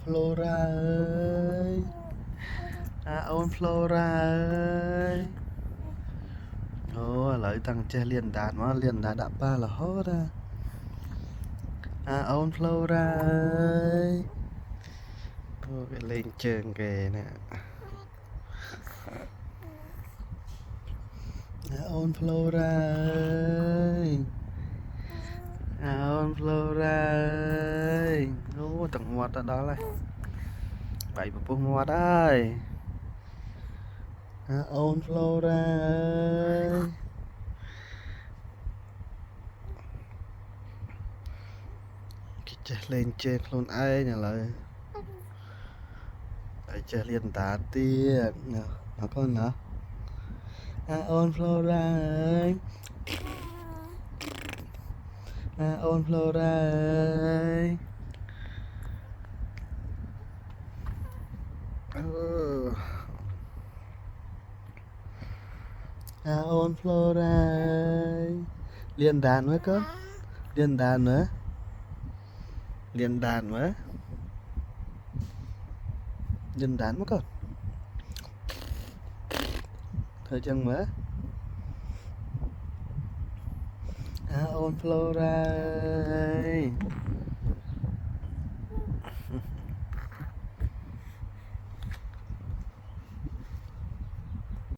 Flora ơi, ôn Flora ơi. Ồ, lại tăng che liền đàn mà liền đàn đã ba là hốt ôn Flora ơi. Ô, cái lên trường kìa nè. Ôn Flora ơi, ôn Flora ơi. Ô, tầng ngoặt ở đó này. Bảy bộ ngoặt ơi. Ôn Flora ơi. Cái chơi lên trên luôn ai nhỉ lời. Phải chơi liền tá tiền. Nó con nữa. Ôn Flora ơi. Ôn Flora ơi. Ôn Flora ơi. Liên đàn với con. Liên đàn nữa. Liên đàn với. Liên đàn với con. Thời chân mới. Ôn Flora ơi.